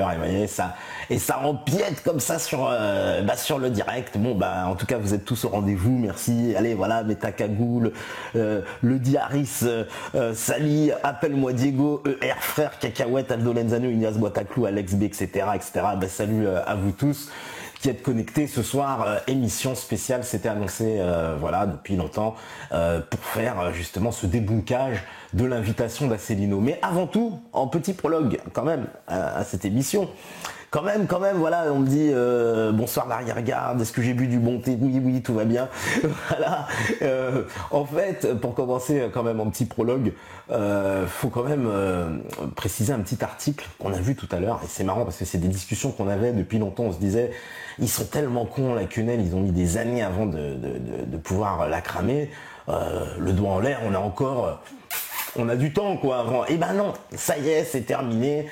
l'heure, et, vous voyez, ça empiète comme ça sur le direct. Bon, bah, en tout cas, vous êtes tous au rendez-vous, merci. Allez, voilà, Meta Cagoule, le Diaris, Sally, appelle-moi Diego, ER Frère, Cacahuète, Aldo Lenzano, Ignace Boitaclou, Alex B, etc., etc. Bah, salut à vous tous qui êtes connectés ce soir, émission spéciale, c'était annoncé voilà depuis longtemps pour faire justement ce débunkage de l'invitation d'Asselineau. Mais avant tout, en petit prologue quand même à cette émission, quand même, voilà, on me dit bonsoir l'arrière-garde, est-ce que j'ai bu du bon thé? Oui, tout va bien. Voilà. En fait, pour commencer quand même en petit prologue, faut quand même préciser un petit article qu'on a vu tout à l'heure, et c'est marrant parce que c'est des discussions qu'on avait depuis longtemps, on se disait, ils sont tellement cons la quenelle, ils ont mis des années avant de pouvoir la cramer, le doigt en l'air, on a du temps quoi avant. Et ben non, ça y est, c'est terminé.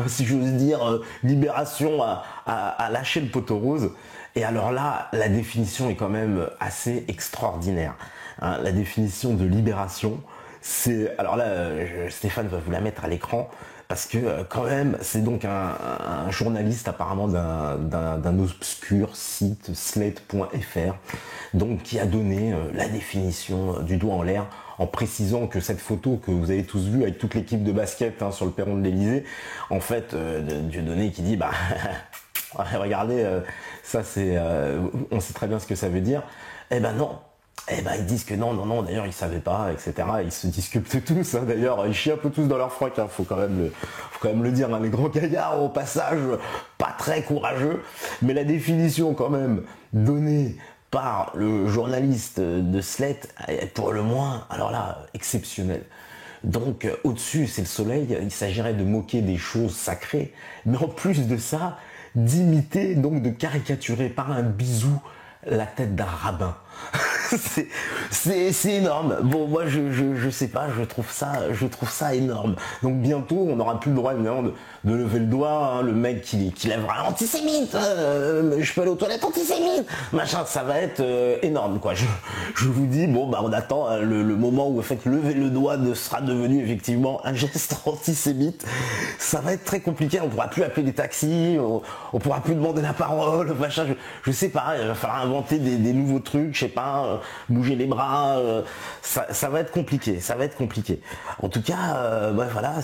Si j'ose dire, Libération a lâché le poteau rose. Et alors là, la définition est quand même assez extraordinaire. Hein, la définition de Libération, c'est... Alors là, Stéphane va vous la mettre à l'écran. Parce que quand même, c'est donc un journaliste apparemment d'un obscur site, slate.fr, donc qui a donné la définition du doigt en l'air, en précisant que cette photo que vous avez tous vue avec toute l'équipe de basket sur le perron de l'Elysée, en fait, Dieudonné qui dit, bah, regardez, ça c'est, on sait très bien ce que ça veut dire. Eh ben non. Eh ben ils disent que non, d'ailleurs ils savaient pas, etc. Ils se discutent tous, d'ailleurs ils chient un peu tous dans leur froc, faut quand même le dire, les grands gaillards au passage, pas très courageux, mais la définition quand même donnée par le journaliste de Slate est pour le moins, alors là, exceptionnelle. Donc au-dessus c'est le soleil, il s'agirait de moquer des choses sacrées, mais en plus de ça, d'imiter, donc de caricaturer par un bisou la tête d'un rabbin. c'est énorme. Bon, moi je sais pas, je trouve ça énorme. Donc bientôt on n'aura plus le droit évidemment de lever le doigt, le mec qui lèvera antisémite, je peux aller aux toilettes antisémite, machin, ça va être énorme quoi. Je vous dis, bon bah on attend le moment où en fait lever le doigt sera devenu effectivement un geste antisémite. Ça va être très compliqué, on pourra plus appeler les taxis, on pourra plus demander la parole, machin, je sais pas, il va falloir inventer des nouveaux trucs, je sais pas, bouger les bras, ça va être compliqué, En tout cas, voilà,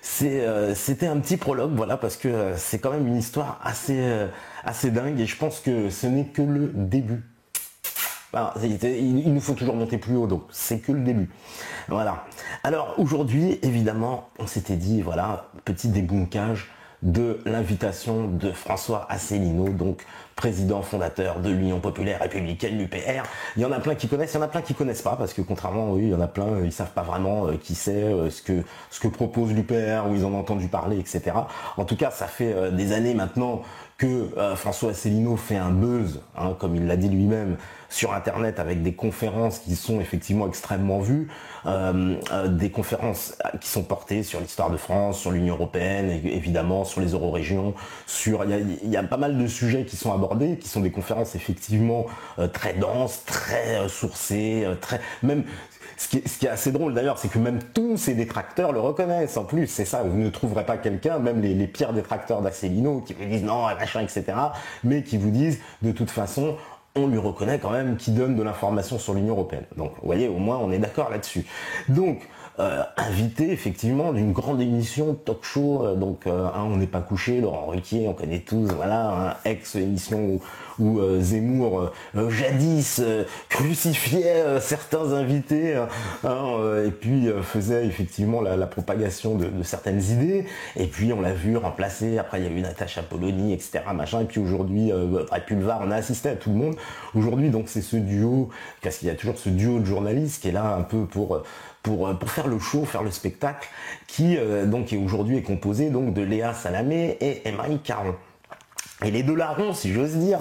c'était un petit prologue, voilà, parce que c'est quand même une histoire assez dingue, et je pense que ce n'est que le début. Alors, il nous faut toujours monter plus haut, donc c'est que le début. Voilà. Alors aujourd'hui, évidemment, on s'était dit, voilà, petit débunkage de l'invitation de François Asselineau, donc président fondateur de l'Union populaire républicaine, l'UPR. Il y en a plein qui connaissent, il y en a plein qui connaissent pas, parce que contrairement, oui, il y en a plein, ils savent pas vraiment qui c'est, ce que propose l'UPR, où ils en ont entendu parler, etc. En tout cas, ça fait des années maintenant que François Asselineau fait un buzz, comme il l'a dit lui-même, sur Internet avec des conférences qui sont effectivement extrêmement vues, des conférences qui sont portées sur l'histoire de France, sur l'Union européenne, évidemment, sur les eurorégions, il y a pas mal de sujets qui sont abordés, qui sont des conférences effectivement très denses, très sourcées, même. Ce qui est assez drôle d'ailleurs, c'est que même tous ces détracteurs le reconnaissent en plus, c'est ça, vous ne trouverez pas quelqu'un, même les pires détracteurs d'Asselineau, qui vous disent non, machin, etc., mais qui vous disent de toute façon, on lui reconnaît quand même qu'il donne de l'information sur l'Union européenne. Donc vous voyez, au moins on est d'accord là-dessus. Donc, invité effectivement d'une grande émission talk show, on n'est pas couché, Laurent Ruquier, on connaît tous, voilà, ex-émission où Zemmour jadis crucifiait certains invités et puis faisait effectivement la propagation de certaines idées, et puis on l'a vu remplacer, après il y a eu Natacha Polony, etc., machin, et puis aujourd'hui à Pulvar, on a assisté à tout le monde. Aujourd'hui donc c'est ce duo, parce qu'il y a toujours ce duo de journalistes qui est là un peu pour faire le show, faire le spectacle, qui donc aujourd'hui est composé donc de Léa Salamé et Émeric Caron. Et les deux larrons, si j'ose dire,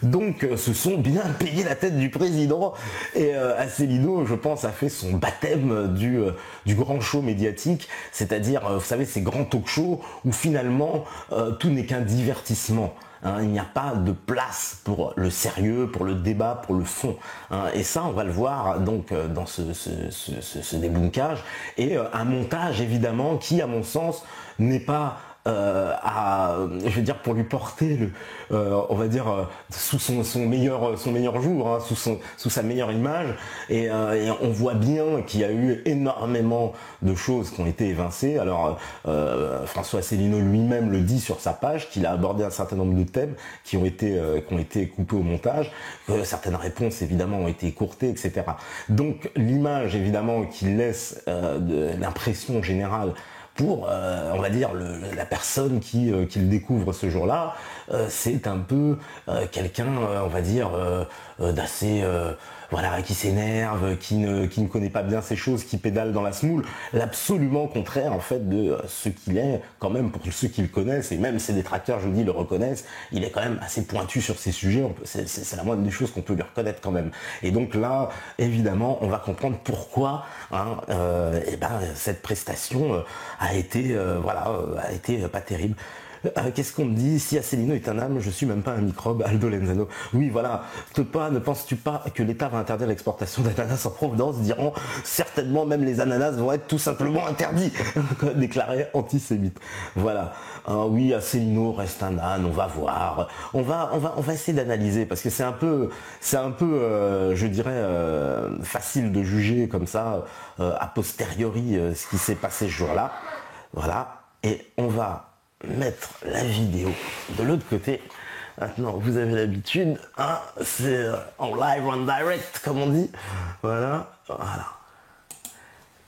donc se sont bien payé la tête du président, et Asselineau, je pense, a fait son baptême du grand show médiatique, c'est-à-dire, vous savez, ces grands talk-shows où finalement tout n'est qu'un divertissement. Il n'y a pas de place pour le sérieux, pour le débat, pour le fond. Et ça, on va le voir donc dans ce débunkage, et un montage évidemment qui, à mon sens, n'est pas je veux dire, pour lui porter on va dire, sous son meilleur jour, hein, sous sa meilleure image. Et on voit bien qu'il y a eu énormément de choses qui ont été évincées. Alors, François Asselineau lui-même le dit sur sa page, qu'il a abordé un certain nombre de thèmes qui ont été coupés au montage, que certaines réponses, évidemment, ont été écourtées, etc. Donc, l'image, évidemment, qu'il laisse de l'impression générale pour, on va dire, la personne qui le découvre ce jour-là, c'est un peu quelqu'un, on va dire, d'assez... voilà, qui s'énerve, qui ne connaît pas bien ces choses, qui pédale dans la semoule, l'absolument contraire en fait de ce qu'il est, quand même pour ceux qui le connaissent, et même ses détracteurs, je le dis, le reconnaissent, il est quand même assez pointu sur ces sujets, c'est la moindre des choses qu'on peut lui reconnaître quand même. Et donc là, évidemment, on va comprendre pourquoi cette prestation a été pas terrible. Qu'est-ce qu'on me dit? Si Asselineau est un âme, je suis même pas un microbe, Aldo Lenzano. Oui, voilà. Ne penses-tu pas que l'État va interdire l'exportation d'ananas en provenance d'Iran? Certainement, même les ananas vont être tout simplement interdits, déclaré antisémite. Voilà. Oui, Asselineau reste un âne, on va voir. On va essayer d'analyser, parce que c'est un peu, je dirais, facile de juger comme ça, a posteriori, ce qui s'est passé ce jour-là. Voilà. Et on va mettre la vidéo de l'autre côté. Maintenant, vous avez l'habitude, hein, c'est en live, en direct, comme on dit. Voilà.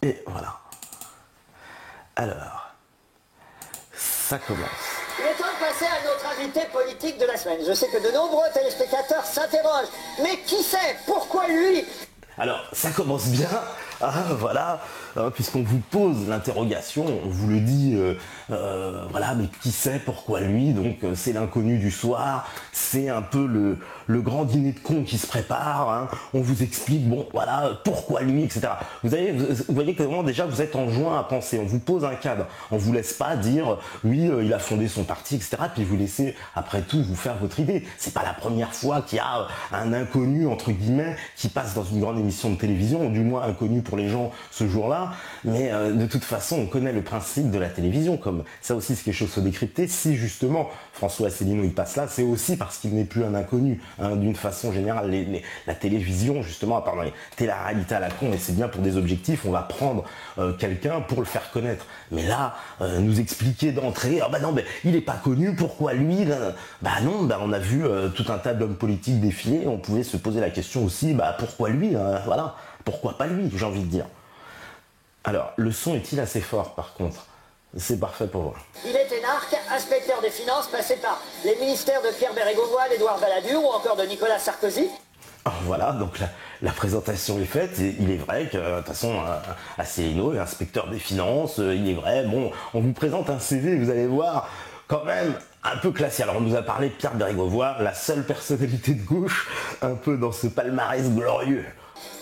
Et voilà. Alors, ça commence. Il est temps de passer à notre invité politique de la semaine. Je sais que de nombreux téléspectateurs s'interrogent. Mais qui c'est? Pourquoi lui? Alors, ça commence bien, voilà, puisqu'on vous pose l'interrogation, on vous le dit, voilà, mais qui sait, pourquoi lui? Donc c'est l'inconnu du soir, c'est un peu le grand dîner de cons qui se prépare, hein. On vous explique, bon, voilà, pourquoi lui, etc. Vous voyez comment déjà vous êtes en joint à penser, on vous pose un cadre, on vous laisse pas dire, oui, il a fondé son parti, etc. Puis vous laissez, après tout, vous faire votre idée. C'est pas la première fois qu'il y a un inconnu, entre guillemets, qui passe dans une grande émission de télévision, ou du moins inconnu pour les gens ce jour-là, mais de toute façon on connaît le principe de la télévision, comme ça aussi c'est quelque chose à décrypter. Si justement François Asselineau il passe là, c'est aussi parce qu'il n'est plus un inconnu, hein, d'une façon générale. La télévision justement, à part dans les télé-réalités à la con, et c'est bien pour des objectifs, on va prendre quelqu'un pour le faire connaître, mais là nous expliquer d'entrée, ah bah non, mais il est pas connu, pourquoi lui là? Bah non, bah on a vu tout un tas d'hommes politiques défiler, on pouvait se poser la question aussi, bah pourquoi lui, hein, voilà, pourquoi pas lui, j'ai envie de dire. Alors, le son est-il assez fort par contre? C'est parfait pour moi. Il est énarque, inspecteur des finances, passé par les ministères de Pierre Bérégovoy, d'Édouard Balladur ou encore de Nicolas Sarkozy. Voilà, donc la présentation est faite. Et il est vrai que, de toute façon, Asselineau est inspecteur des finances, il est vrai, bon, on vous présente un CV, vous allez voir, quand même, un peu classé. Alors on nous a parlé de Pierre Bérégovoy, la seule personnalité de gauche, un peu dans ce palmarès glorieux.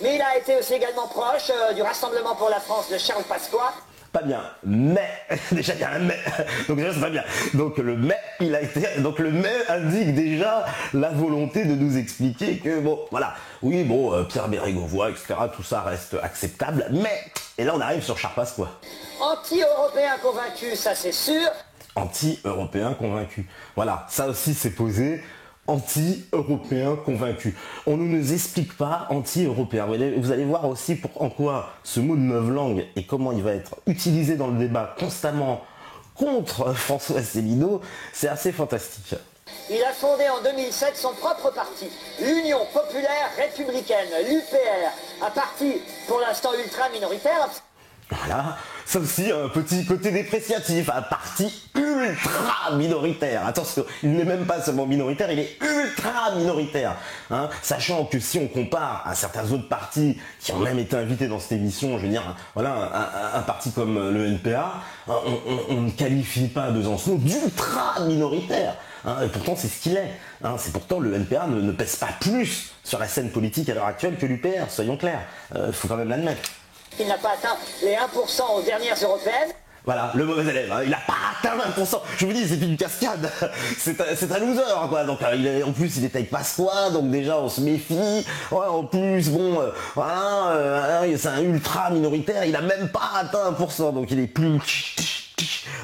Mais il a été aussi également proche du Rassemblement pour la France de Charles Pasqua. Pas bien, mais, déjà il y a un mais, donc déjà c'est pas bien. Donc le mais, donc le mais indique déjà la volonté de nous expliquer que bon, voilà, oui bon, Pierre Bérégovoy, etc., tout ça reste acceptable, mais, et là on arrive sur Charles Pasqua. Anti-européen convaincu, ça c'est sûr. Anti-européen convaincu. Voilà, ça aussi c'est posé. Anti-européen convaincu. On ne nous explique pas anti-européen. Vous allez voir aussi en quoi ce mot de novlangue et comment il va être utilisé dans le débat constamment contre François Asselineau, c'est assez fantastique. Il a fondé en 2007 son propre parti, l'Union Populaire Républicaine, l'UPR, un parti pour l'instant ultra minoritaire. Voilà, ça aussi un petit côté dépréciatif, un parti ultra minoritaire. Attention, il n'est même pas seulement minoritaire, il est ultra minoritaire. Hein, sachant que si on compare à certains autres partis qui ont même été invités dans cette émission, je veux dire, voilà, un parti comme le NPA, on ne qualifie pas Besançon d'ultra minoritaire. Hein, et pourtant c'est ce qu'il est. Hein, c'est pourtant le NPA ne pèse pas plus sur la scène politique à l'heure actuelle que l'UPR, soyons clairs. Faut quand même l'admettre. Il n'a pas atteint les 1% aux dernières européennes. Voilà, le mauvais élève, hein, il n'a pas atteint 20%. Je vous dis, c'est plus une cascade. C'est un loser, quoi. Donc, en plus, il est avec Pasqua, donc déjà, on se méfie. Ouais, en plus, bon, voilà, c'est un ultra minoritaire, il n'a même pas atteint 1%, donc il est plus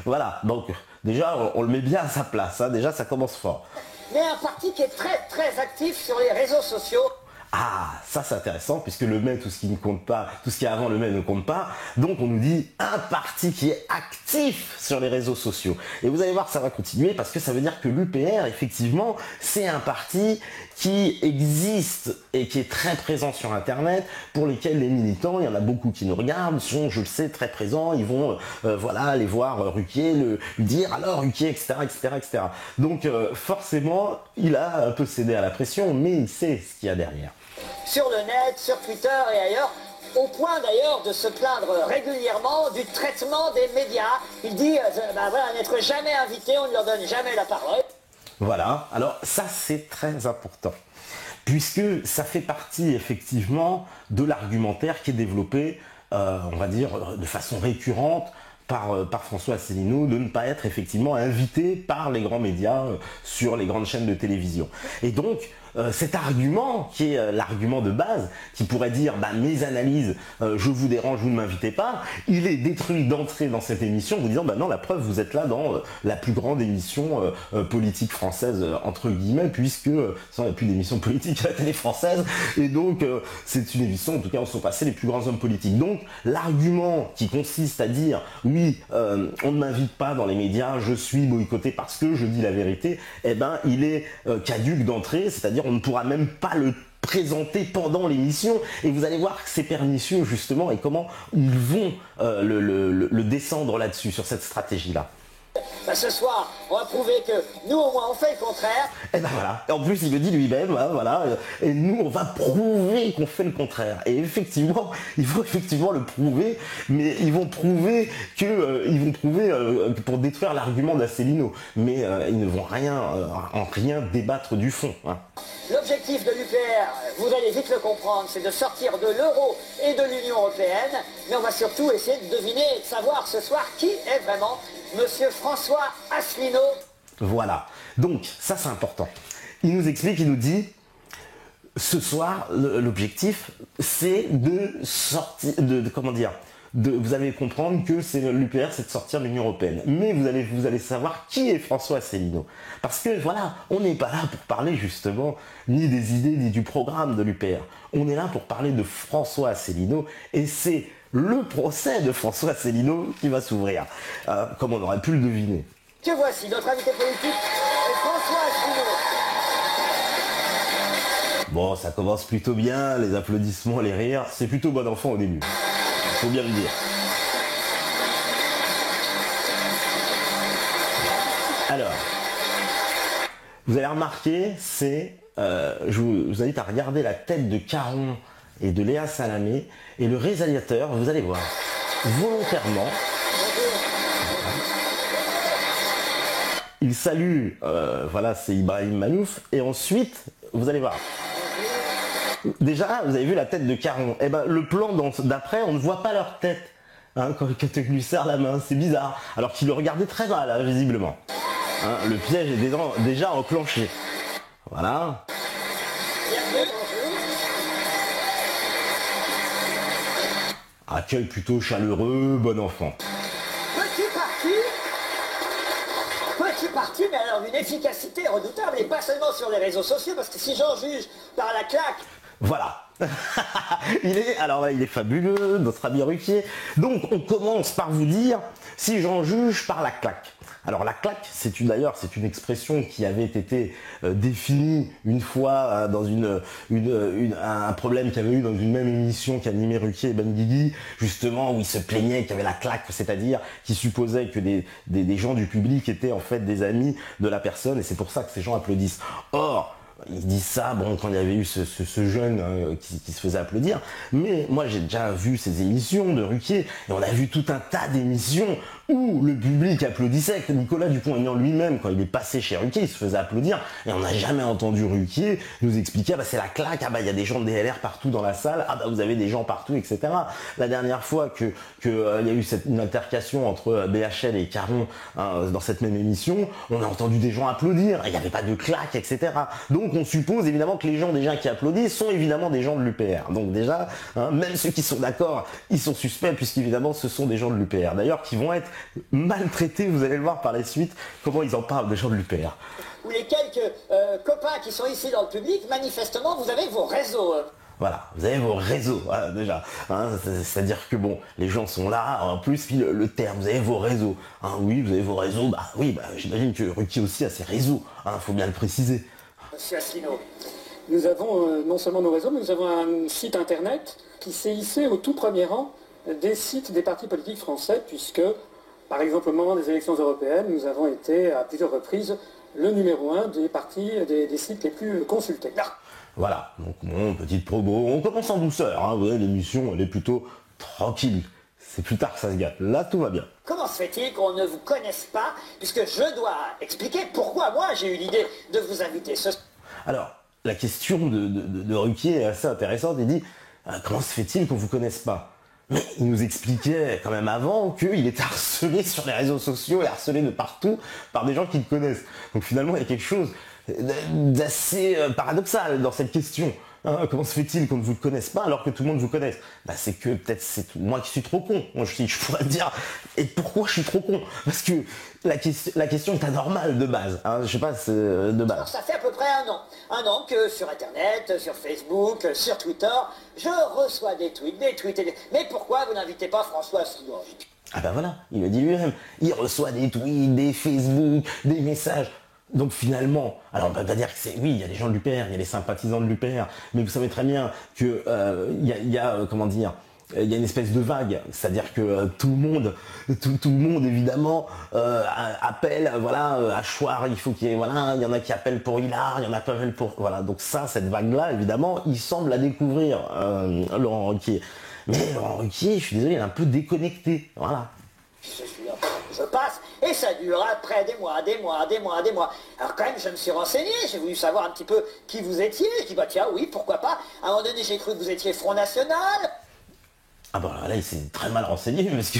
Voilà, donc déjà on le met bien à sa place, hein, déjà ça commence fort. Mais un parti qui est très très actif sur les réseaux sociaux. Ah, ça c'est intéressant, puisque le mai, tout ce qui ne compte pas, tout ce qui est avant le mai ne compte pas. Donc on nous dit un parti qui est actif sur les réseaux sociaux. Et vous allez voir, ça va continuer, parce que ça veut dire que l'UPR, effectivement, c'est un parti qui existe et qui est très présent sur Internet, pour lesquels les militants, il y en a beaucoup qui nous regardent, sont, je le sais, très présents. Ils vont voilà, aller voir Ruquier, lui dire alors Ruquier, etc., etc., etc. Donc forcément, il a un peu cédé à la pression, mais il sait ce qu'il y a derrière. Sur le net, sur Twitter et ailleurs, au point d'ailleurs de se plaindre régulièrement du traitement des médias. Il dit, voilà, n'être jamais invité, on ne leur donne jamais la parole. Voilà, alors ça c'est très important, puisque ça fait partie effectivement de l'argumentaire qui est développé, on va dire, de façon récurrente par François Asselineau, de ne pas être effectivement invité par les grands médias sur les grandes chaînes de télévision. Et donc, cet argument, qui est l'argument de base, qui pourrait dire mes analyses, je vous dérange, vous ne m'invitez pas, il est détruit d'entrée dans cette émission, vous disant non, la preuve, vous êtes là dans la plus grande émission politique française, entre guillemets, puisque il n'y a plus d'émission politique à la télé française, et donc c'est une émission, en tout cas, où sont passés les plus grands hommes politiques. Donc l'argument qui consiste à dire oui, on ne m'invite pas dans les médias, je suis boycotté parce que je dis la vérité, eh ben il est caduc d'entrée, c'est-à-dire on ne pourra même pas le présenter pendant l'émission, et vous allez voir que c'est pernicieux justement, et comment ils vont le descendre là-dessus, sur cette stratégie-là. Ce soir, on va prouver que nous, au moins, on fait le contraire. Et ben voilà. Et en plus, il le dit lui-même, hein, voilà. Et nous, on va prouver qu'on fait le contraire. Et effectivement, il faut effectivement le prouver, mais ils vont prouver pour détruire l'argument d'Asselineau. Mais ils ne vont en rien débattre du fond. Hein. L'objectif de l'UPR, vous allez vite le comprendre, c'est de sortir de l'euro et de l'Union européenne. Mais on va surtout essayer de deviner et de savoir ce soir qui est vraiment Monsieur François Asselineau. Voilà. Donc, ça c'est important. Il nous explique, il nous dit, ce soir, l'objectif, c'est de sortir, vous allez comprendre que l'UPR, c'est de sortir de l'Union européenne. Mais vous allez savoir qui est François Asselineau. Parce que voilà, on n'est pas là pour parler justement ni des idées ni du programme de l'UPR. On est là pour parler de François Asselineau, et c'est le procès de François Asselineau qui va s'ouvrir, comme on aurait pu le deviner. Que voici, notre invité politique est François Asselineau. Bon, ça commence plutôt bien, les applaudissements, les rires, c'est plutôt bon enfant au début. Faut bien le dire. Alors, vous allez remarquer, je vous invite à regarder la tête de Caron et de Léa Salamé, et le réalisateur, vous allez voir, volontairement, il salue, voilà, c'est Ibrahim Malouf, et ensuite, vous allez voir, déjà, vous avez vu la tête de Caron, et ben le plan d'après, on ne voit pas leur tête, hein, quand tu lui serres la main, c'est bizarre, alors qu'il le regardait très mal, hein, visiblement. Hein, le piège est déjà enclenché. Voilà. Accueil plutôt chaleureux, bon enfant. Petit parti, mais alors d'une efficacité redoutable, et pas seulement sur les réseaux sociaux, parce que si j'en juge par la claque. Voilà. il est fabuleux, notre ami Ruquier. Donc on commence par vous dire, si j'en juge par la claque. Alors la claque, c'est une expression qui avait été définie une fois dans un problème qu'il y avait eu dans une même émission qu'animait Ruquier et Benguigui, justement, où il se plaignait qu'il y avait la claque, c'est-à-dire qu'il supposait que des gens du public étaient en fait des amis de la personne, et c'est pour ça que ces gens applaudissent. Or, ils disent ça, bon, quand il y avait eu ce jeune qui se faisait applaudir, mais moi j'ai déjà vu ces émissions de Ruquier, et on a vu tout un tas d'émissions où le public applaudissait. Nicolas Dupont-Aignan lui-même, quand il est passé chez Ruquier, il se faisait applaudir, et on n'a jamais entendu Ruquier nous expliquer, c'est la claque, il y a des gens de DLR partout dans la salle, vous avez des gens partout, etc. La dernière fois qu'il y a eu une altercation entre BHL et Caron, hein, dans cette même émission, on a entendu des gens applaudir, il n'y avait pas de claque, etc. Donc on suppose évidemment que les gens déjà qui applaudissent sont évidemment des gens de l'UPR. Donc déjà, hein, même ceux qui sont d'accord, ils sont suspects, puisqu'évidemment ce sont des gens de l'UPR. D'ailleurs, qui vont être maltraités, vous allez le voir par la suite, comment ils en parlent des gens de l'UPR. Ou les quelques copains qui sont ici dans le public, manifestement, vous avez vos réseaux. Voilà, vous avez vos réseaux, voilà, déjà. Hein, c'est-à-dire que bon, les gens sont là, en plus, puis le terme, vous avez vos réseaux. Hein, oui, vous avez vos réseaux, j'imagine que Ruquier aussi a ses réseaux, faut bien le préciser. Monsieur Asselineau. Nous avons non seulement nos réseaux, mais nous avons un site internet qui s'est hissé au tout premier rang des sites des partis politiques français, puisque, par exemple, au moment des élections européennes, nous avons été à plusieurs reprises le numéro 1 des partis, des sites les plus consultés. Voilà, donc bon, petite promo, on commence en douceur, hein, vous voyez, l'émission elle est plutôt tranquille, c'est plus tard que ça se gâte, là tout va bien. Comment se fait-il qu'on ne vous connaisse pas, puisque je dois expliquer pourquoi moi j'ai eu l'idée de vous inviter ce... Alors, la question de Ruquier est assez intéressante, il dit, comment se fait-il qu'on ne vous connaisse pas? Mais il nous expliquait quand même avant qu'il était harcelé sur les réseaux sociaux et harcelé de partout par des gens qui le connaissent. Donc finalement, il y a quelque chose d'assez paradoxal dans cette question. Hein, comment se fait-il qu'on ne vous connaisse pas alors que tout le monde vous connaisse? C'est que peut-être c'est moi qui suis trop con. Moi je pourrais dire, et pourquoi je suis trop con? Parce que la question est anormale de base. Hein, je sais pas, c'est de base. Alors, ça fait à peu près un an. Un an que sur Internet, sur Facebook, sur Twitter, je reçois des tweets. Mais pourquoi vous n'invitez pas François Asselineau? Ah ben voilà, il le dit lui-même. Il reçoit des tweets, des Facebook, des messages. Donc finalement, alors on ne peut pas dire que c'est... Oui, il y a des gens de l'UPR, il y a les sympathisants de l'UPR, mais vous savez très bien que il y a une espèce de vague, c'est-à-dire que tout le monde évidemment appelle, à choir, il faut qu'il y ait, il y en a qui appellent pour Hillard, il y en a qui appellent pour... Voilà, donc ça, cette vague-là, évidemment, il semble la découvrir, Laurent Ruquier. Mais Laurent Ruquier, je suis désolé, il est un peu déconnecté, voilà. Je passe, et ça dure après des mois. Alors quand même, je me suis renseigné, j'ai voulu savoir un petit peu qui vous étiez. Je dis, tiens, oui, pourquoi pas. À un moment donné, j'ai cru que vous étiez Front National. Ah là, il s'est très mal renseigné, parce que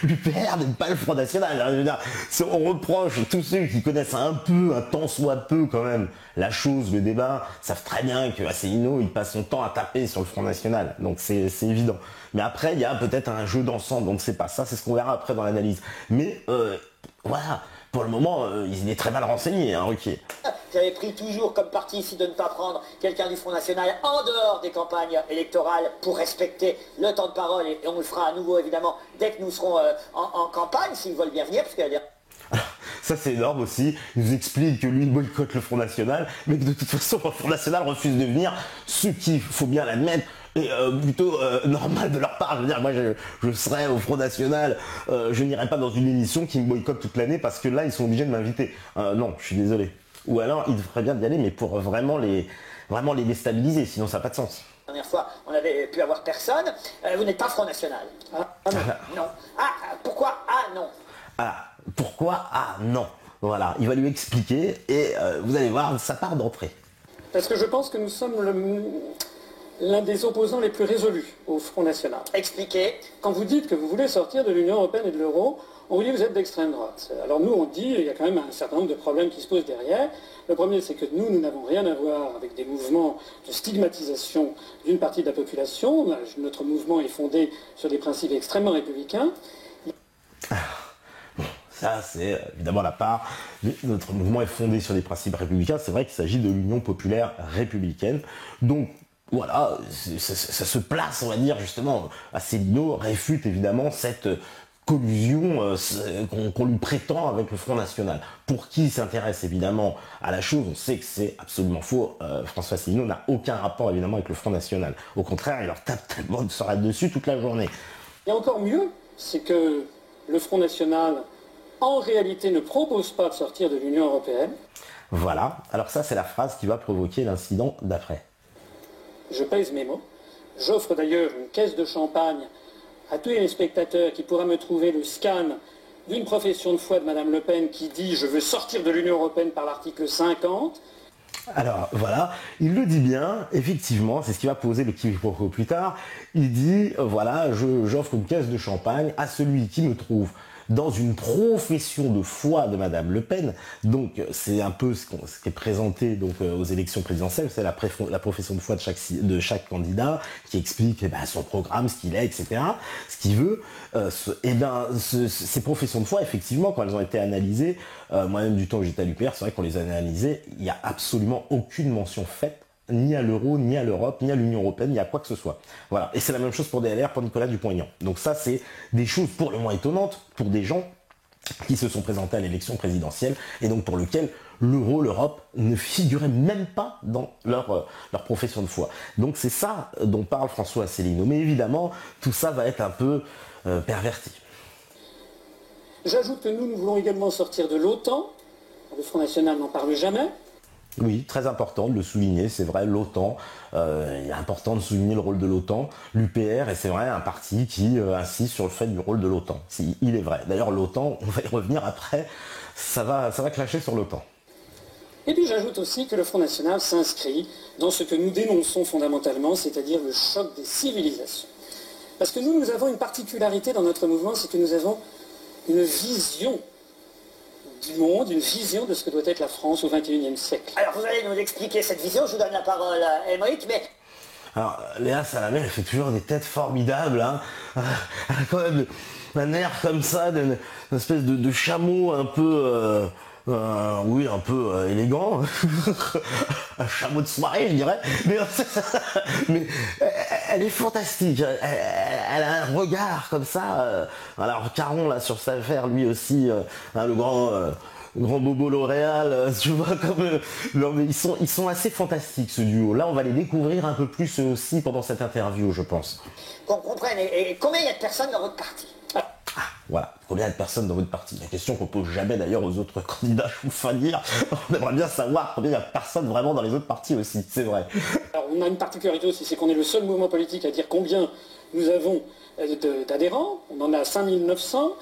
l'UPR n'est pas le Front National. Hein, je veux dire, on reproche, tous ceux qui connaissent un tant soit peu quand même, la chose, le débat, savent très bien que Asselineau, il passe son temps à taper sur le Front National. Donc c'est évident. Mais après, il y a peut-être un jeu d'ensemble, on ne sait pas. Ça, c'est ce qu'on verra après dans l'analyse. Mais voilà, pour le moment, il est très mal renseigné, hein, Ruquier. J'avais pris toujours comme parti ici de ne pas prendre quelqu'un du Front National en dehors des campagnes électorales pour respecter le temps de parole. Et on le fera à nouveau, évidemment, dès que nous serons en campagne, s'ils veulent bien venir, parce qu'il y a des... Alors, ça c'est énorme aussi, il nous explique que lui il boycotte le Front National, mais que de toute façon le Front National refuse de venir, ce qui, faut bien l'admettre, est plutôt normal de leur part. Je veux dire, moi je serais au Front National, je n'irais pas dans une émission qui me boycotte toute l'année parce que là ils sont obligés de m'inviter. Non, je suis désolé. Ou alors ils devraient bien y aller, mais pour vraiment les déstabiliser, sinon ça n'a pas de sens. La dernière fois, on avait pu avoir personne. Vous n'êtes pas Front National. Non. Pourquoi non? Pourquoi non? Voilà, il va lui expliquer et vous allez voir, ça part d'entrée. Parce que je pense que nous sommes l'un des opposants les plus résolus au Front National. Expliquez. Quand vous dites que vous voulez sortir de l'Union européenne et de l'euro, on vous dit que vous êtes d'extrême droite. Alors nous, on dit qu'il y a quand même un certain nombre de problèmes qui se posent derrière. Le premier, c'est que nous n'avons rien à voir avec des mouvements de stigmatisation d'une partie de la population. Notre mouvement est fondé sur des principes extrêmement républicains. Ça, c'est évidemment la part. Notre mouvement est fondé sur des principes républicains. C'est vrai qu'il s'agit de l'Union populaire républicaine. Donc, voilà, ça se place, on va dire, justement. Asselineau réfute évidemment cette collusion qu'on lui prétend avec le Front National. Pour qui s'intéresse évidemment à la chose, on sait que c'est absolument faux. François Asselineau n'a aucun rapport évidemment avec le Front National. Au contraire, il leur tape tellement de se dessus toute la journée. Et encore mieux, c'est que le Front National, en réalité, ne propose pas de sortir de l'Union européenne. Voilà, alors ça c'est la phrase qui va provoquer l'incident d'après. Je pèse mes mots. J'offre d'ailleurs une caisse de champagne à tous les spectateurs qui pourra me trouver le scan d'une profession de foi de Madame Le Pen qui dit « Je veux sortir de l'Union européenne par l'article 50 ». Alors voilà, il le dit bien, effectivement, c'est ce qui va poser le quiproquo plus tard. Il dit, voilà, j'offre une caisse de champagne à celui qui me trouve dans une profession de foi de Madame Le Pen. Donc c'est un peu ce qui est présenté donc aux élections présidentielles, c'est la profession de foi de chaque candidat qui explique son programme, ce qu'il est, etc., ce qu'il veut. Ces professions de foi, effectivement, quand elles ont été analysées, moi-même du temps où j'étais à l'UPR, c'est vrai qu'on les a analysées, il n'y a absolument aucune mention faite ni à l'euro, ni à l'Europe, ni à l'Union Européenne, ni à quoi que ce soit. Voilà. Et c'est la même chose pour DLR, pour Nicolas Dupont-Aignan. Donc ça, c'est des choses pour le moins étonnantes pour des gens qui se sont présentés à l'élection présidentielle et donc pour lequel l'euro, l'Europe ne figurait même pas dans leur profession de foi. Donc c'est ça dont parle François Asselineau. Mais évidemment, tout ça va être un peu perverti. J'ajoute que nous voulons également sortir de l'OTAN. Le Front National n'en parle jamais. Oui, très important de le souligner, c'est vrai, l'OTAN, il est important de souligner le rôle de l'OTAN, l'UPR, et c'est vrai, un parti qui insiste sur le fait du rôle de l'OTAN. Il est vrai. D'ailleurs, l'OTAN, on va y revenir après, ça va clasher sur l'OTAN. Et puis j'ajoute aussi que le Front National s'inscrit dans ce que nous dénonçons fondamentalement, c'est-à-dire le choc des civilisations. Parce que nous avons une particularité dans notre mouvement, c'est que nous avons une vision du monde, une vision de ce que doit être la France au XXIe siècle. Alors vous allez nous expliquer cette vision, je vous donne la parole à Émeric, mais... Alors Léa Salamé, elle fait toujours des têtes formidables, hein. Elle a quand même un air comme ça, d'une espèce de chameau un peu... un peu élégant, un chameau de soirée je dirais, mais elle est fantastique, elle a un regard comme ça, alors Caron là sur sa affaire lui aussi, le grand Bobo L'Oréal, tu vois, non, mais ils sont assez fantastiques ce duo, là on va les découvrir un peu plus aussi pendant cette interview je pense. Qu'on comprenne, et combien il y a de personnes dans votre parti? Voilà, combien de personnes dans votre parti? La question qu'on pose jamais d'ailleurs aux autres candidats, je vous fais dire. On aimerait bien savoir combien il y a de personnes vraiment dans les autres partis aussi, c'est vrai. Alors on a une particularité aussi, c'est qu'on est le seul mouvement politique à dire combien nous avons d'adhérents. On en a 5900.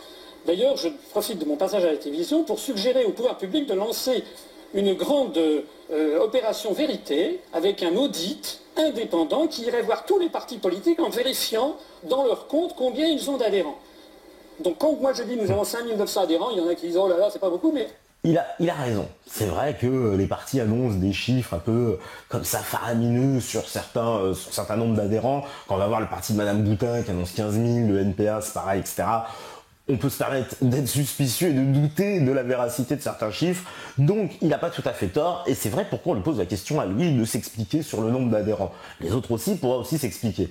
D'ailleurs, je profite de mon passage à la télévision pour suggérer au pouvoir public de lancer une grande opération vérité avec un audit indépendant qui irait voir tous les partis politiques en vérifiant dans leur compte combien ils ont d'adhérents. Donc quand moi je dis nous avons 5900 adhérents, il y en a qui disent oh là là c'est pas beaucoup, mais... Il a raison. C'est vrai que les partis annoncent des chiffres un peu comme ça faramineux sur certains nombres d'adhérents. Quand on va voir le parti de Madame Boutin qui annonce 15 000, le NPA c'est pareil, etc. On peut se permettre d'être suspicieux et de douter de la véracité de certains chiffres. Donc il n'a pas tout à fait tort. Et c'est vrai pourquoi on lui pose la question à lui de s'expliquer sur le nombre d'adhérents. Les autres aussi pourraient aussi s'expliquer.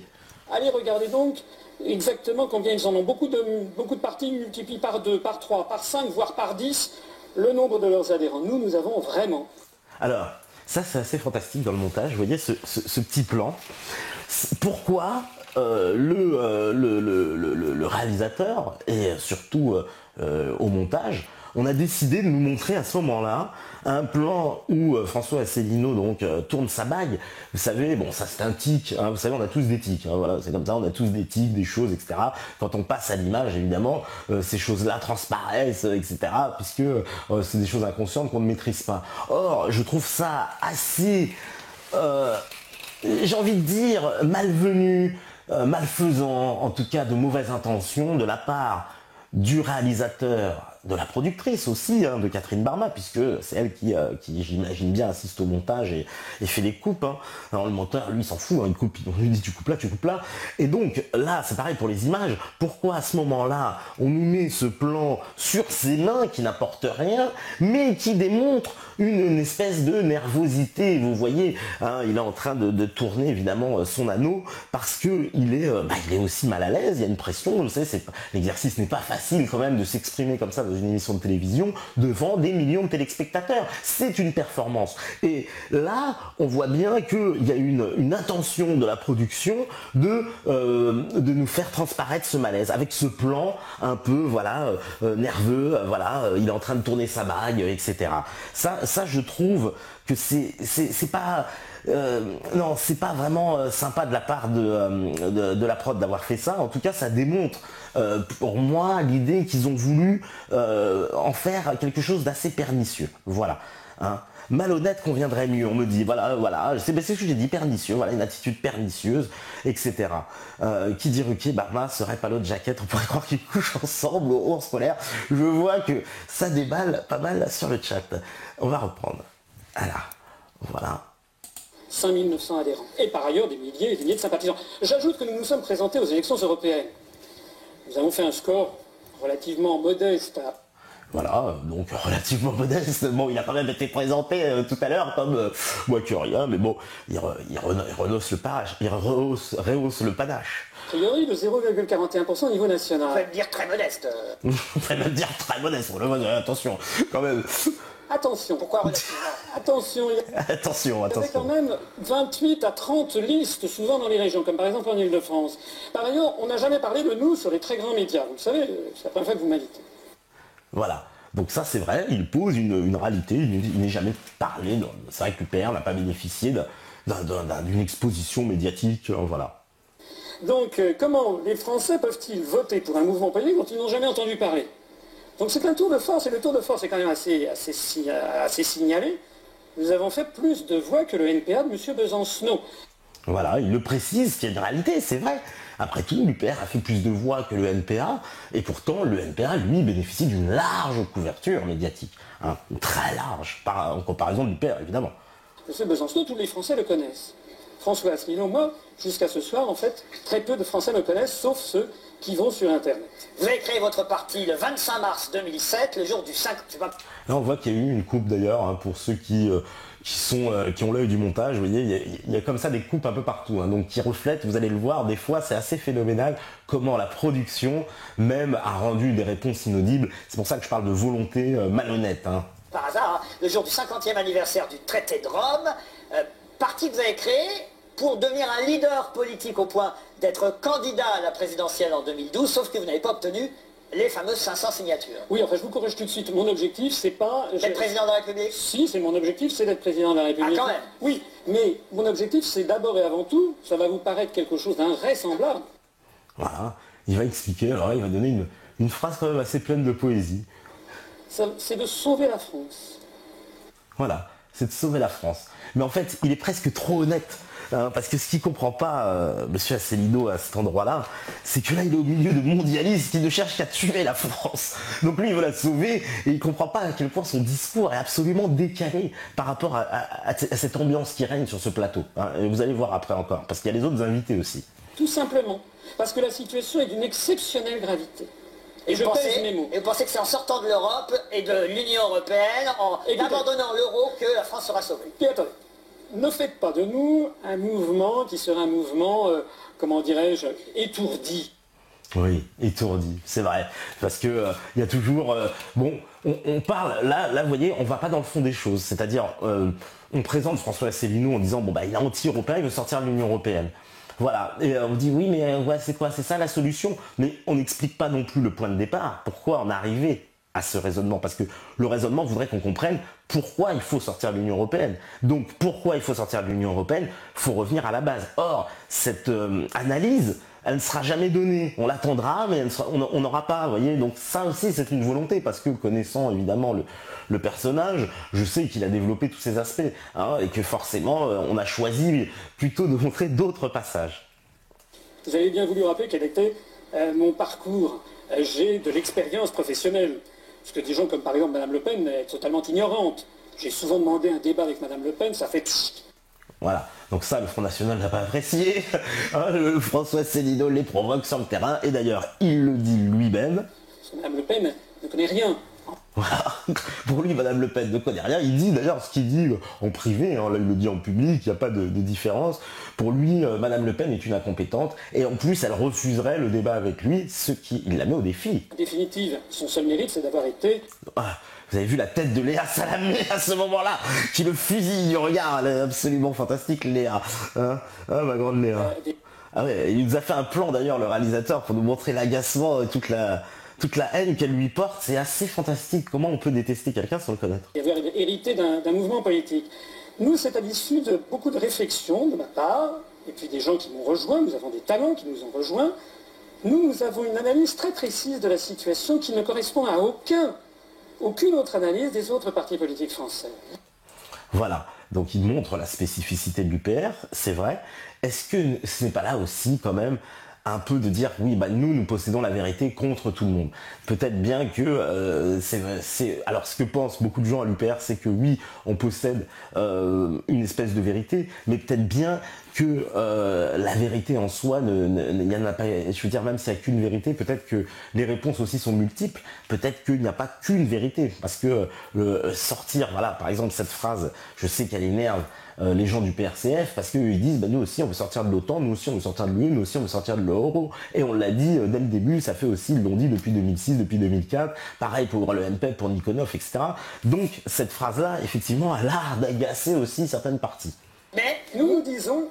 Allez regarder donc exactement combien ils en ont. Beaucoup de partis multiplient par 2, par 3, par 5, voire par 10 le nombre de leurs adhérents. Nous avons vraiment... Alors, ça c'est assez fantastique dans le montage. Vous voyez ce petit plan. Pourquoi le réalisateur et surtout au montage, on a décidé de nous montrer à ce moment-là un plan où François Asselineau donc tourne sa bague. Vous savez, bon ça c'est un tic, hein, vous savez on a tous des tics, hein, voilà, c'est comme ça, on a tous des tics, des choses, etc. Quand on passe à l'image, évidemment, ces choses-là transparaissent, etc. Puisque c'est des choses inconscientes qu'on ne maîtrise pas. Or, je trouve ça assez, j'ai envie de dire, malvenu, malfaisant, en tout cas de mauvaise intention de la part du réalisateur, de la productrice aussi, hein, de Catherine Barma, puisque c'est elle qui j'imagine bien, assiste au montage et fait les coupes. Hein. Alors le monteur, lui, s'en fout, hein, il coupe, on lui dit tu coupes là. Et donc là, c'est pareil pour les images. Pourquoi à ce moment-là, on nous met ce plan sur ses mains qui n'apportent rien, mais qui démontre une espèce de nervosité. Vous voyez, hein, il est en train de tourner évidemment son anneau parce que il est aussi mal à l'aise. Il y a une pression. Vous savez, l'exercice n'est pas facile quand même de s'exprimer comme ça dans une émission de télévision devant des millions de téléspectateurs. C'est une performance. Et là, on voit bien qu'il y a une intention de la production de nous faire transparaître ce malaise avec ce plan un peu nerveux. Il est en train de tourner sa bague, etc. Ça, je trouve que c'est pas non, c'est pas vraiment sympa de la part de la prod d'avoir fait ça. En tout cas, ça démontre pour moi l'idée qu'ils ont voulu en faire quelque chose d'assez pernicieux. Voilà. Hein. Malhonnête conviendrait mieux, on me dit, voilà, c'est ce que j'ai dit, pernicieux, voilà, une attitude pernicieuse, etc. Qui dit Ruquier, Barma serait pas l'autre jaquette, on pourrait croire qu'ils couchent ensemble au ours polaire. Je vois que ça déballe pas mal sur le chat. On va reprendre. Alors, voilà. 5900 adhérents. Et par ailleurs, des milliers et des milliers de sympathisants. J'ajoute que nous nous sommes présentés aux élections européennes. Nous avons fait un score relativement modeste à... Voilà, donc relativement modeste. Bon, il a quand même été présenté tout à l'heure comme moi que rien, mais bon, il rehausse le panache, rehausse le panache. A priori, de 0,41% au niveau national. On va me dire très modeste. On va même dire très modeste, attention, quand même. Attention. Pourquoi relativement? Attention, Attention, il y avait quand attention. même 28 à 30 listes, souvent dans les régions, comme par exemple en Ile-de-France. Par ailleurs, on n'a jamais parlé de nous sur les très grands médias. Vous le savez, c'est la première fois que vous m'invitez. Voilà. Donc ça c'est vrai, il pose une réalité, il n'est jamais parlé, c'est vrai que l'UPR n'a pas bénéficié d'une exposition médiatique, voilà. Donc, comment les Français peuvent-ils voter pour un mouvement politique dont ils n'ont jamais entendu parler? Donc c'est un tour de force, et le tour de force est quand même assez signalé. Nous avons fait plus de voix que le NPA de M. Besancenot. Voilà, il le précise, qu'il y a une réalité, c'est vrai. Après tout, l'UPR a fait plus de voix que le NPA, et pourtant le NPA, lui, bénéficie d'une large couverture médiatique. Hein, très large, en comparaison de l'UPR, évidemment. M. Besancenot, tous les Français le connaissent. François Asselineau, moi, jusqu'à ce soir, en fait, très peu de Français me connaissent, sauf ceux qui vont sur Internet. Vous avez créé votre parti le 25 mars 2007, le jour du 5... Là, on voit qu'il y a eu une coupe d'ailleurs, hein, pour ceux qui ont l'œil du montage, vous voyez, il y a comme ça des coupes un peu partout, hein, donc qui reflètent, vous allez le voir, des fois c'est assez phénoménal comment la production même a rendu des réponses inaudibles. C'est pour ça que je parle de volonté malhonnête. Hein. Par hasard, hein, le jour du 50e anniversaire du traité de Rome, parti que vous avez créé pour devenir un leader politique au point d'être candidat à la présidentielle en 2012, sauf que vous n'avez pas obtenu les fameuses 500 signatures. Oui, enfin je vous corrige tout de suite, mon objectif c'est pas... D'être président de la République? Si, c'est mon objectif, c'est d'être président de la République. Ah, quand même? Oui, mais mon objectif c'est d'abord et avant tout, ça va vous paraître quelque chose d'invraisemblable. Voilà, il va expliquer, alors il va donner une phrase quand même assez pleine de poésie. C'est de sauver la France. Voilà, c'est de sauver la France. Mais en fait, il est presque trop honnête. Hein, parce que ce qu'il ne comprend pas, monsieur Asselineau, à cet endroit-là, c'est que là, il est au milieu de mondialistes qui ne cherchent qu'à tuer la France. Donc lui, il veut la sauver, et il ne comprend pas à quel point son discours est absolument décalé par rapport à cette ambiance qui règne sur ce plateau. Hein. Et vous allez voir après encore, parce qu'il y a les autres invités aussi. Tout simplement, parce que la situation est d'une exceptionnelle gravité. Et je pèse mes mots. Et vous pensez que c'est en sortant de l'Europe et de l'Union Européenne, en abandonnant l'euro, que la France sera sauvée? Puis attendez. Ne faites pas de nous un mouvement qui sera un mouvement, comment dirais-je, étourdi. Oui, étourdi, c'est vrai. Parce que il y a toujours... bon, on parle, là, vous voyez, on va pas dans le fond des choses. C'est-à-dire, on présente François Asselineau en disant, bon, bah, il est anti-européen, il veut sortir de l'Union Européenne. Voilà, et on dit, oui, mais ouais, c'est quoi? C'est ça la solution? Mais on n'explique pas non plus le point de départ. Pourquoi en arriver à ce raisonnement? Parce que le raisonnement voudrait qu'on comprenne pourquoi il faut sortir de l'Union Européenne. Donc pourquoi il faut sortir de l'Union Européenne? Il faut revenir à la base. Or, cette analyse, elle ne sera jamais donnée. On l'attendra, mais on n'aura pas, vous voyez. Donc ça aussi, c'est une volonté, parce que connaissant évidemment le personnage, je sais qu'il a développé tous ces aspects, hein, et que forcément, on a choisi plutôt de montrer d'autres passages. Vous avez bien voulu rappeler quel était mon parcours. J'ai de l'expérience professionnelle. Parce que des gens comme par exemple Mme Le Pen est totalement ignorante. J'ai souvent demandé un débat avec Mme Le Pen, ça fait... Voilà, donc ça le Front National n'a pas apprécié. Hein, François Asselineau les provoque sur le terrain, et d'ailleurs il le dit lui-même. Parce que Mme Le Pen ne connaît rien. Voilà, pour lui Mme Le Pen ne connaît rien. Il dit d'ailleurs ce qu'il dit en privé, hein, là il le dit en public, il n'y a pas de différence. Pour lui, Mme Le Pen est une incompétente, et en plus elle refuserait le débat avec lui, ce qui il la met au défi. En définitive, son seul mérite c'est d'avoir été... Ah, vous avez vu la tête de Léa Salamé à ce moment-là, qui le fusille, regarde, elle est absolument fantastique Léa. Hein, ah, ma grande Léa. Ah ouais, il nous a fait un plan d'ailleurs, le réalisateur, pour nous montrer l'agacement, toute la haine qu'elle lui porte. C'est assez fantastique, comment on peut détester quelqu'un sans le connaître. Il avait hérité d'un mouvement politique. Nous, c'est à l'issue de beaucoup de réflexions de ma part, et puis des gens qui m'ont rejoint, nous avons des talents qui nous ont rejoints. Nous avons une analyse très précise de la situation qui ne correspond à aucune autre analyse des autres partis politiques français. Voilà, donc il montre la spécificité de l'UPR, c'est vrai. Est-ce que ce n'est pas là aussi quand même un peu de dire oui, bah nous possédons la vérité contre tout le monde. Peut-être bien que alors ce que pensent beaucoup de gens à l'UPR, c'est que oui, on possède une espèce de vérité, mais peut-être bien que la vérité en soi, il n'y en a pas, je veux dire, même s'il n'y a qu'une vérité, peut-être que les réponses aussi sont multiples, peut-être qu'il n'y a pas qu'une vérité, parce que sortir, voilà, par exemple cette phrase, je sais qu'elle énerve les gens du PRCF, parce qu'ils disent, bah, nous aussi on veut sortir de l'OTAN, nous aussi on veut sortir de l'UE, nous aussi on veut sortir de l'euro, et on l'a dit dès le début, ça fait aussi, ils l'ont dit depuis 2006, depuis 2004, pareil pour le MPEP, pour Nikonov, etc. Donc cette phrase-là, effectivement, a l'art d'agacer aussi certaines parties. Mais nous disons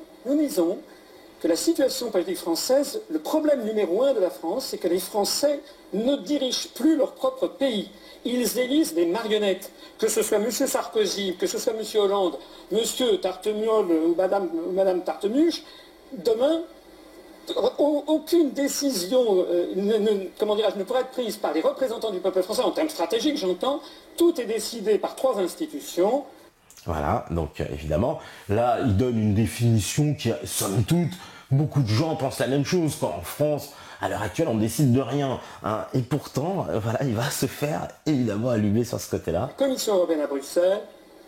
que la situation politique française, le problème numéro 1 de la France, c'est que les Français ne dirigent plus leur propre pays. Ils élisent des marionnettes, que ce soit M. Sarkozy, que ce soit M. Hollande, M. Tartemure ou Mme Tartemuche. Demain, aucune décision ne pourrait être prise par les représentants du peuple français, en termes stratégiques j'entends. Tout est décidé par 3 institutions. Voilà, donc évidemment, là, il donne une définition qui, somme toute, beaucoup de gens pensent la même chose, quoi. En France, à l'heure actuelle, on ne décide de rien, hein. Et pourtant, voilà, il va se faire, évidemment, allumer sur ce côté-là. La Commission européenne à Bruxelles,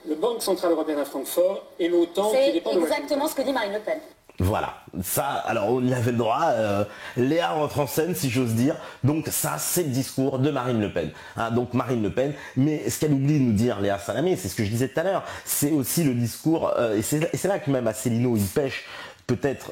le Banque centrale européenne à Francfort et l'OTAN qui dépend de Washington. C'est exactement ce que dit Marine Le Pen. Voilà, ça, alors on y avait le droit, Léa rentre en scène si j'ose dire, donc ça c'est le discours de Marine Le Pen, hein, donc Marine Le Pen, mais ce qu'elle oublie de nous dire Léa Salamé, c'est ce que je disais tout à l'heure, c'est aussi le discours, et c'est là que même Asselineau il pêche, peut-être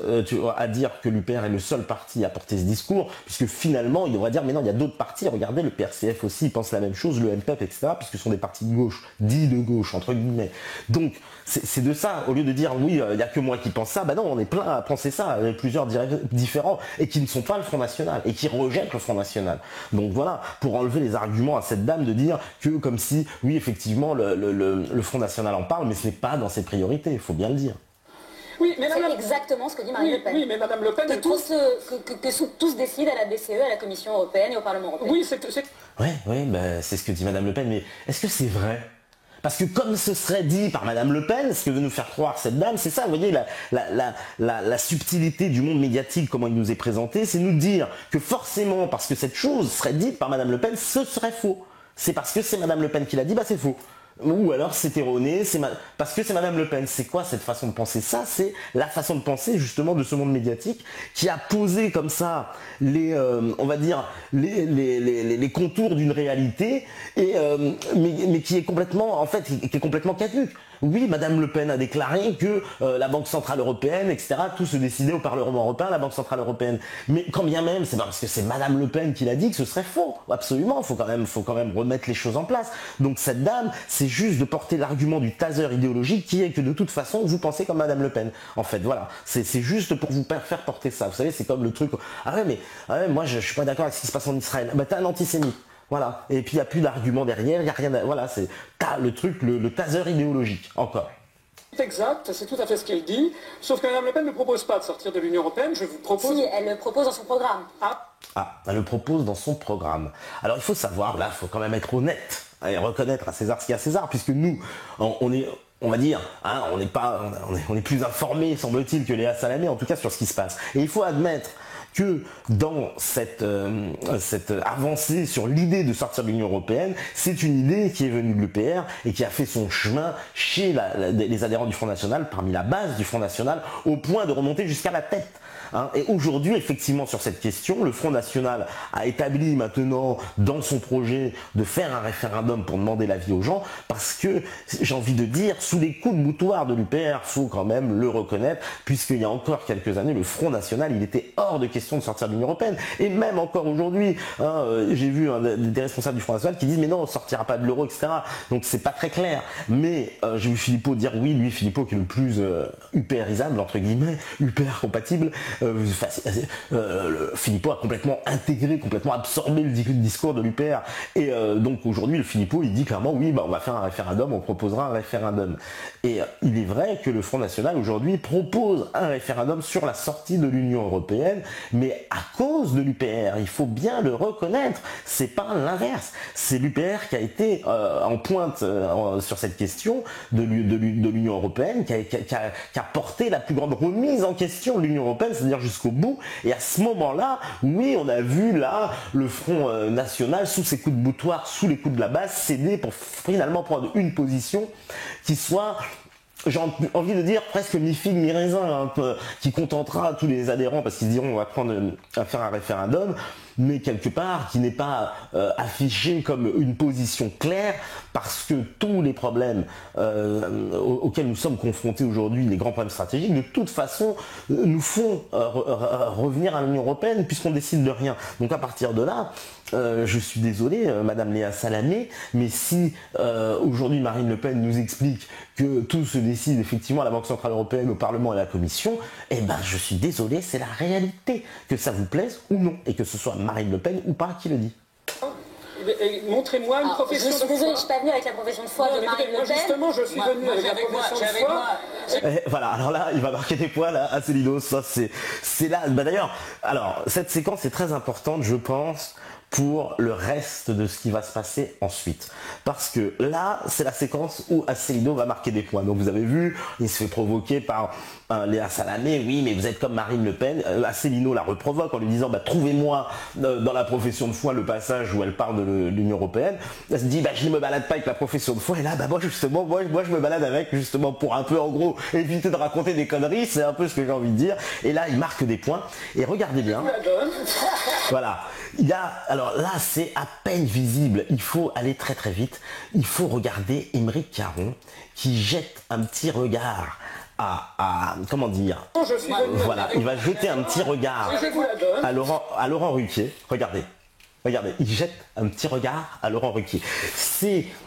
à dire que l'UPR est le seul parti à porter ce discours, puisque finalement, il devrait dire, mais non, il y a d'autres partis, regardez, le PRCF aussi, il pense la même chose, le MPEP, etc., puisque ce sont des partis de gauche, dits de gauche, entre guillemets. Donc, c'est de ça, au lieu de dire, oui, il n'y a que moi qui pense ça, bah non, on est plein à penser ça, avec plusieurs différents, et qui ne sont pas le Front National, et qui rejettent le Front National. Donc voilà, pour enlever les arguments à cette dame de dire que, comme si, oui, effectivement, le Front National en parle, mais ce n'est pas dans ses priorités, il faut bien le dire. Oui, mais c'est exactement ce que dit Marine Le Pen. Oui, mais Mme Le Pen... Que tous décident à la BCE, à la Commission européenne et au Parlement européen. Oui, Oui, bah, c'est ce que dit Mme Le Pen, mais est-ce que c'est vrai ? Parce que comme ce serait dit par Mme Le Pen, ce que veut nous faire croire cette dame, c'est ça, vous voyez, la subtilité du monde médiatique, comment il nous est présenté, c'est nous dire que forcément, parce que cette chose serait dite par Mme Le Pen, ce serait faux. C'est parce que c'est Mme Le Pen qui l'a dit, bah c'est faux. Ou alors c'est erroné, parce que c'est Mme Le Pen. C'est quoi cette façon de penser? Ça, c'est la façon de penser justement de ce monde médiatique qui a posé comme ça on va dire, les contours d'une réalité, mais qui est complètement, en fait, qui est complètement caduque. Oui, Madame Le Pen a déclaré que la Banque Centrale Européenne, etc., tout se décidait au Parlement Européen, la Banque Centrale Européenne. Mais quand bien même, c'est pas parce que c'est Madame Le Pen qui l'a dit que ce serait faux. Absolument, faut quand même remettre les choses en place. Donc cette dame, c'est juste de porter l'argument du taser idéologique qui est que de toute façon, vous pensez comme Madame Le Pen. En fait, voilà. C'est juste pour vous faire porter ça. Vous savez, c'est comme le truc, moi je suis pas d'accord avec ce qui se passe en Israël. Bah t'es un antisémite. Voilà, et puis il n'y a plus d'argument derrière, il n'y a rien voilà, c'est le truc, le taser idéologique, encore. C'est exact, c'est tout à fait ce qu'elle dit, sauf que Mme Le Pen ne propose pas de sortir de l'Union Européenne, je vous propose... Si, elle le propose dans son programme. Elle le propose dans son programme. Alors il faut savoir, là, il faut quand même être honnête, et reconnaître à César ce qu'il y a à César, puisque nous, on va dire, hein, on est plus informés, semble-t-il, que Léa Salamé, en tout cas sur ce qui se passe. Et il faut admettre que dans cette avancée sur l'idée de sortir de l'Union Européenne, c'est une idée qui est venue de l'UPR et qui a fait son chemin chez les adhérents du Front National, parmi la base du Front National, au point de remonter jusqu'à la tête. Hein. Et aujourd'hui, effectivement, sur cette question, le Front National a établi maintenant dans son projet de faire un référendum pour demander l'avis aux gens, parce que, j'ai envie de dire, sous les coups de boutoir de l'UPR, faut quand même le reconnaître, puisqu'il y a encore quelques années, le Front National, il était hors de question question de sortir de l'Union européenne. Et même encore aujourd'hui, hein, j'ai vu des responsables du Front National qui disent mais non, on ne sortira pas de l'euro, etc. Donc c'est pas très clair. Mais j'ai vu Philippot dire oui, lui Philippot qui est le plus upérisable, entre guillemets, hyper compatible. Philippot a complètement intégré, complètement absorbé le discours de l'UPR. Et donc aujourd'hui, le Philippot, il dit clairement oui, bah, on va faire un référendum, on proposera un référendum. Et il est vrai que le Front National aujourd'hui propose un référendum sur la sortie de l'Union européenne, mais à cause de l'UPR, il faut bien le reconnaître, c'est pas l'inverse. C'est l'UPR qui a été en pointe sur cette question de l'Union européenne, qui a porté la plus grande remise en question de l'Union européenne, c'est-à-dire jusqu'au bout. Et à ce moment-là, oui, on a vu là le Front National, sous ses coups de boutoir, sous les coups de la base, céder pour finalement prendre une position qui soit, j'ai envie de dire, presque mi-figue, mi-raisin, un peu, qui contentera tous les adhérents parce qu'ils se diront on va faire un référendum, mais quelque part qui n'est pas affiché comme une position claire, parce que tous les problèmes auxquels nous sommes confrontés aujourd'hui, les grands problèmes stratégiques, de toute façon nous font revenir à l'Union européenne puisqu'on décide de rien. Donc à partir de là, je suis désolé, Madame Léa Salamé, mais si aujourd'hui Marine Le Pen nous explique que tout se décide effectivement à la Banque Centrale Européenne, au Parlement et à la Commission, eh ben je suis désolé, c'est la réalité, que ça vous plaise ou non, et que ce soit Marine Le Pen ou pas qui le dit. Montrez-moi une profession de foi. Je suis désolée, je ne suis pas venue avec la profession de foi de Marine Le Pen. Justement, je suis venu avec la profession de foi. Voilà, alors là, il va marquer des points là, Asselineau, ça c'est là. Bah d'ailleurs, alors cette séquence est très importante, je pense, pour le reste de ce qui va se passer ensuite. Parce que là, c'est la séquence où Asselineau va marquer des points. Donc vous avez vu, il se fait provoquer par Léa Salamé, oui, mais vous êtes comme Marine Le Pen. Asselineau la reprovoque en lui disant, bah, trouvez-moi dans la profession de foi le passage où elle parle de l'Union européenne. Elle se dit, bah, je ne me balade pas avec la profession de foi. Et là, bah, moi justement, moi je me balade avec, justement, pour un peu, en gros, éviter de raconter des conneries. C'est un peu ce que j'ai envie de dire. Et là, il marque des points. Et regardez bien. Voilà. Il y a, alors là, c'est à peine visible. Il faut aller très très vite. Il faut regarder Aymeric Caron qui jette un petit regard comment dire, voilà, il va jeter un petit regard à Laurent Ruquier. Regardez, il jette un petit regard à Laurent Ruquier.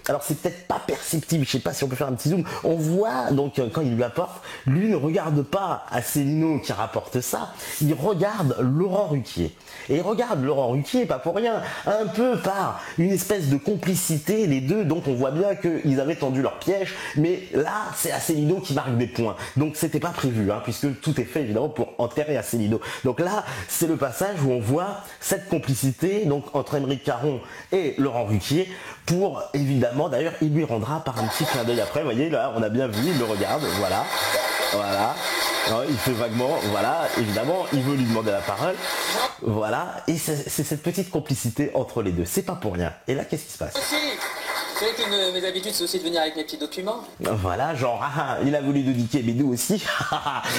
Alors c'est peut-être pas perceptible, je sais pas si on peut faire un petit zoom. On voit donc quand il lui apporte, lui ne regarde pas Asselineau qui rapporte ça, il regarde Laurent Ruquier. Et il regarde Laurent Ruquier, pas pour rien, un peu par une espèce de complicité, les deux, donc on voit bien qu'ils avaient tendu leur piège, mais là c'est Asselineau qui marque des points. Donc c'était pas prévu, hein, puisque tout est fait évidemment pour enterrer Asselineau. Donc là, c'est le passage où on voit cette complicité donc entre Aymeric Caron et Laurent Ruquier, pour évidemment, d'ailleurs il lui rendra par un petit clin d'œil après, vous voyez là on a bien vu, il le regarde, voilà, il fait vaguement, voilà, évidemment il veut lui demander la parole, voilà, et c'est cette petite complicité entre les deux, c'est pas pour rien. Et là qu'est-ce qui se passe? Vous savez qu'une de mes habitudes, c'est aussi de venir avec mes petits documents. Voilà, genre, il a voulu nous niquer, mais nous aussi.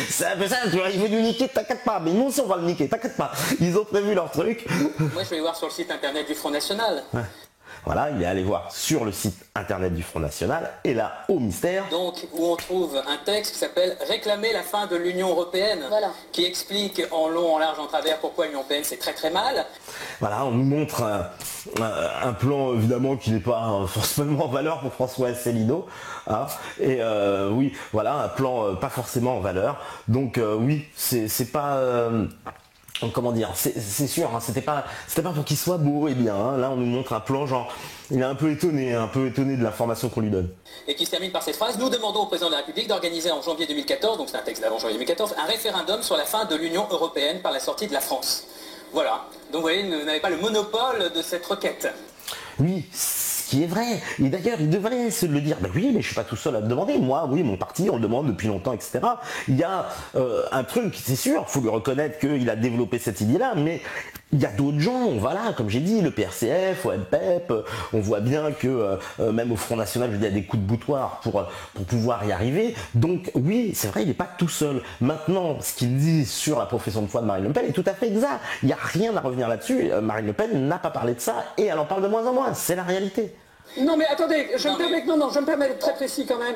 C'est un peu ça, tu vois, il veut nous niquer, t'inquiète pas, mais nous aussi on va le niquer, t'inquiète pas. Ils ont prévu leur truc. Moi, je vais voir sur le site internet du Front National. Ouais. Voilà, il est allé voir sur le site internet du Front National, et là, au mystère... Donc, où on trouve un texte qui s'appelle « Réclamer la fin de l'Union européenne voilà. », qui explique en long, en large, en travers pourquoi l'Union européenne c'est très très mal. Voilà, on nous montre un plan évidemment qui n'est pas forcément en valeur pour François Asselineau, hein, et oui, voilà, un plan pas forcément en valeur. Donc oui, c'est pas... comment dire, c'est sûr, hein, c'était pas pour qu'il soit beau et bien, hein. Là on nous montre un plan genre, il est un peu étonné de l'information qu'on lui donne. Et qui se termine par cette phrase: nous demandons au président de la République d'organiser en janvier 2014, donc c'est un texte d'avant janvier 2014, un référendum sur la fin de l'Union européenne par la sortie de la France. Voilà, donc vous voyez, vous n'avez pas le monopole de cette requête. Oui, ce qui est vrai. Et d'ailleurs, il devrait se le dire. Ben oui, mais je suis pas tout seul à le demander. Moi, oui, mon parti, on le demande depuis longtemps, etc. Il y a un truc, c'est sûr, il faut lui reconnaître qu'il a développé cette idée-là, mais il y a d'autres gens, voilà, comme j'ai dit, le PRCF, au MPEP, on voit bien que même au Front National, je veux dire, il y a des coups de boutoir pour pouvoir y arriver. Donc oui, c'est vrai, il n'est pas tout seul. Maintenant, ce qu'il dit sur la profession de foi de Marine Le Pen est tout à fait exact. Il n'y a rien à revenir là-dessus. Marine Le Pen n'a pas parlé de ça et elle en parle de moins en moins. C'est la réalité. Non mais attendez, je me permets d'être très précis quand même.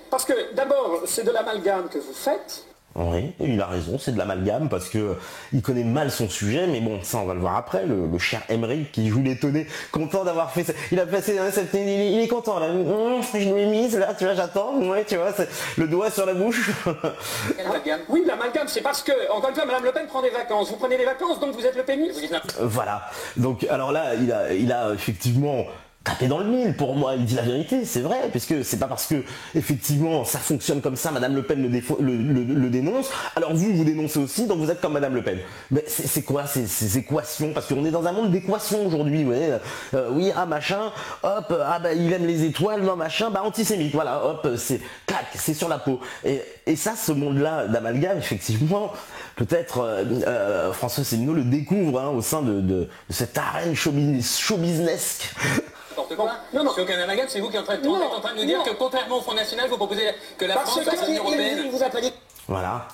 Parce que d'abord, c'est de l'amalgame que vous faites. Oui, il a raison, c'est de l'amalgame parce que il connaît mal son sujet, mais bon, ça on va le voir après, le cher Emery qui joue l'étonné, content d'avoir fait ça. Il a passé il est content là, je lui ai mise là, tu vois, j'attends, ouais, tu vois, le doigt sur la bouche. Quel amalgame? Oui, l'amalgame, c'est parce que, encore une fois, Madame Le Pen prend des vacances. Vous prenez des vacances, donc vous êtes le pénis. Voilà, donc alors là, il a effectivement tapé dans le mille pour moi, il dit la vérité, c'est vrai, puisque c'est pas parce que effectivement ça fonctionne comme ça, Madame Le Pen le dénonce, alors vous dénoncez aussi, donc vous êtes comme Madame Le Pen. Mais c'est quoi ces équations? Parce qu'on est dans un monde d'équations aujourd'hui, vous voyez, oui, ah machin, hop, ah bah il aime les étoiles, non machin, bah antisémite, voilà, hop, c'est clac, c'est sur la peau. Et ça, ce monde-là d'amalgame, effectivement, peut-être François Asselineau le découvre au sein de cette arène showbusiness. N'importe quoi. Non. C'est aucun amalgame, c'est vous qui êtes en train de nous dire que contrairement au Front National, vous proposez que la France fasse l'Union européenne. Il vous a pas dit. Voilà.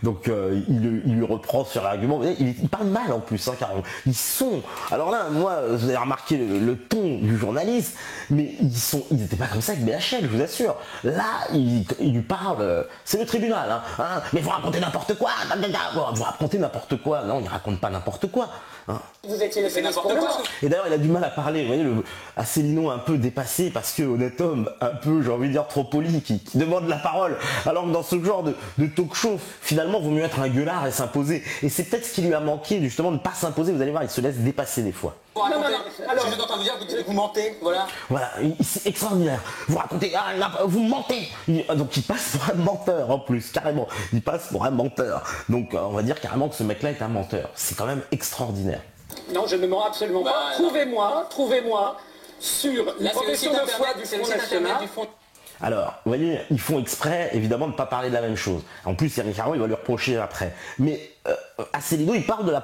Donc il lui reprend sur l'argument. Il parle mal en plus, carrément. Ils sont. Alors là, moi, vous avez remarqué le ton du journaliste, mais ils n'étaient pas comme ça avec BHL, je vous assure. Là, il lui parle. C'est le tribunal, hein, mais vous racontez n'importe quoi. Vous racontez n'importe quoi. Non, il raconte pas n'importe quoi. Hein. Vous étiez le pénis pour n'importe quoi. Et d'ailleurs, il a du mal à parler. Vous voyez, Asselineau un peu dépassé parce que honnête homme, un peu, j'ai envie de dire trop poli, qui demande la parole. Alors que dans ce genre de talk show, finalement, vaut mieux être un gueulard et s'imposer. Et c'est peut-être ce qui lui a manqué, justement, de ne pas s'imposer. Vous allez voir, il se laisse dépasser des fois. Vous racontez, alors, je suis en train de vous dire que vous mentez, voilà. Voilà, c'est extraordinaire. Vous racontez, vous mentez. Donc il passe pour un menteur en plus, carrément. Il passe pour un menteur. Donc on va dire carrément que ce mec-là est un menteur. C'est quand même extraordinaire. Non, je ne mens absolument pas. Trouvez-moi sur la profession de foi du Front National. Alors, vous voyez, ils font exprès, évidemment, de ne pas parler de la même chose. En plus, Yannick Caron, il va lui reprocher après. Mais Asselineau, il parle de la